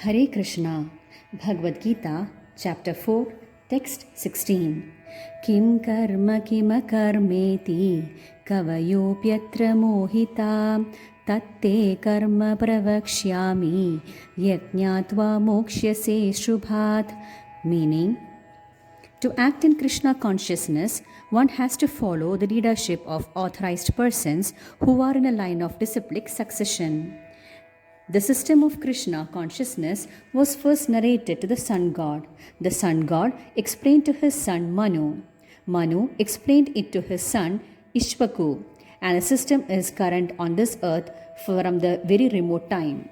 Hare Krishna, Bhagavad Gita, Chapter 4, Text 16. Kim karma kima karmeti kavayopyatra mohita tatte karma pravakshyami yajñatva mokshyase shubhat. Meaning, to act in Krishna consciousness, one has to follow the leadership of authorized persons who are in a line of disciplic succession. The system of Krishna consciousness was first narrated to the sun god. The sun god explained to his son Manu. Manu explained it to his son Ishvaku. And the system is current on this earth from the very remote time.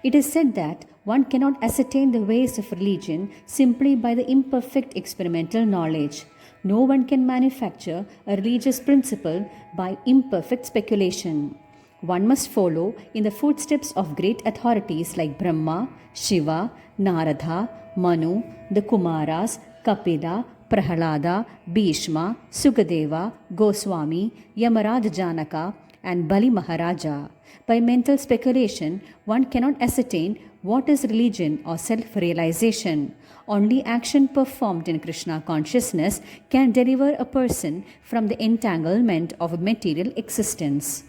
It is said that one cannot ascertain the ways of religion simply by the imperfect experimental knowledge. No one can manufacture a religious principle by imperfect speculation. One must follow in the footsteps of great authorities like Brahma, Shiva, Narada, Manu, the Kumaras, Kapila, Prahalada, Bhishma, Sukadeva, Goswami, Yamaraj Janaka, and Bali Maharaja. By mental speculation, one cannot ascertain what is religion or self-realization. Only action performed in Krishna consciousness can deliver a person from the entanglement of material existence.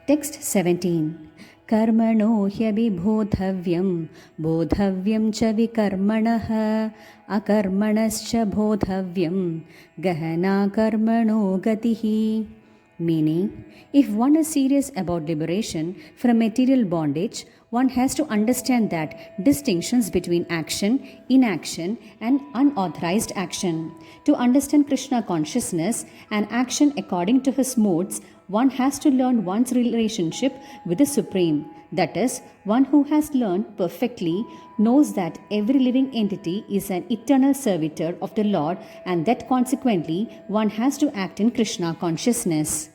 Text 17. Karmano hyabhibodhavyam bodhavyam cha vikarmanah akarmanascha bodhavyam gahana karmano gatihi. Meaning, if one is serious about liberation from material bondage, one has to understand that distinctions between action, inaction, and unauthorized action. To understand Krishna consciousness and action according to his modes, one has to learn one's relationship with the Supreme. That is, one who has learned perfectly knows that every living entity is an eternal servitor of the Lord and that consequently one has to act in Krishna consciousness.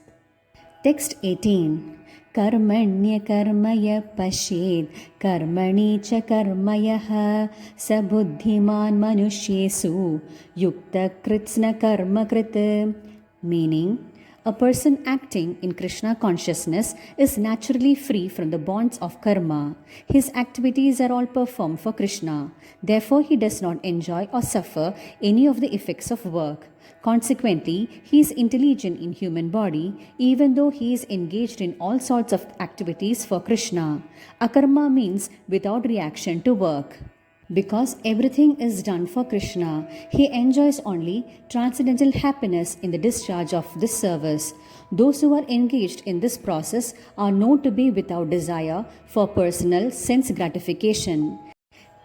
Text 18. Karmanya karmaya pashed karmani cha karmayah sabuddhiman manushyesu yukta kritsna karma krit. Meaning, a person acting in Krishna consciousness is naturally free from the bonds of karma. His activities are all performed for Krishna. Therefore, he does not enjoy or suffer any of the effects of work. Consequently, he is intelligent in human body even though he is engaged in all sorts of activities for Krishna. Akarma means without reaction to work. Because everything is done for Krishna, he enjoys only transcendental happiness in the discharge of this service. Those who are engaged in this process are known to be without desire for personal sense gratification.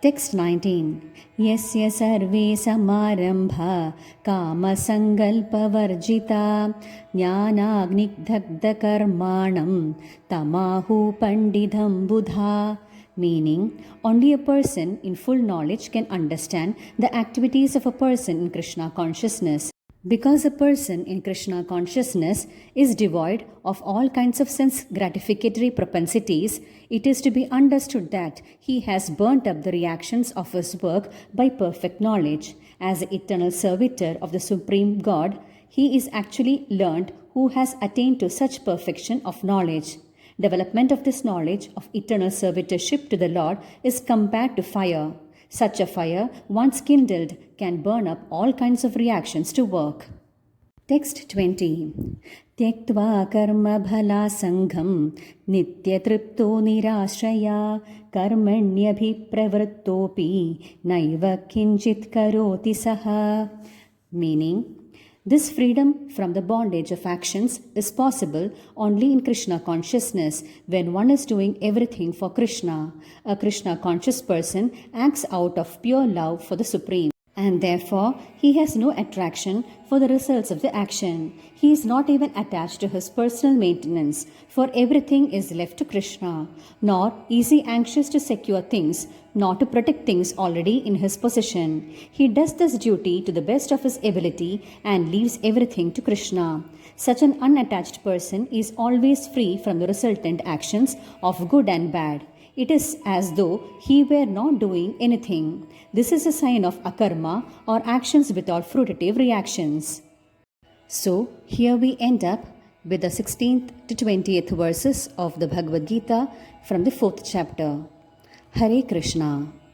Text 19. Yasya sarve samarambha kama sangalpa varjita jnanagnigdhagda karmanam tamahu pandidham buddha. Meaning, only a person in full knowledge can understand the activities of a person in Krishna consciousness. Because a person in Krishna consciousness is devoid of all kinds of sense gratificatory propensities, it is to be understood that he has burnt up the reactions of his work by perfect knowledge. As the eternal servitor of the Supreme God, he is actually learned who has attained to such perfection of knowledge. Development of this knowledge of eternal servitorship to the Lord is compared to fire. Such a fire, once kindled, can burn up all kinds of reactions to work. Text 20. Tyaktva karma bhala sangham nitya tripto nirashraya karmanyabhi pravrittopi naiva kinchit karoti saha. Meaning, this freedom from the bondage of actions is possible only in Krishna consciousness when one is doing everything for Krishna. A Krishna conscious person acts out of pure love for the Supreme, and therefore he has no attraction for the results of the action. He is not even attached to his personal maintenance, for everything is left to Krishna. Nor is he anxious to secure things, nor to protect things already in his possession. He does this duty to the best of his ability and leaves everything to Krishna. Such an unattached person is always free from the resultant actions of good and bad. It is as though he were not doing anything. This is a sign of akarma or actions without fruitive reactions. So, here we end up with the 16th to 20th verses of the Bhagavad Gita from the 4th chapter. Hare Krishna.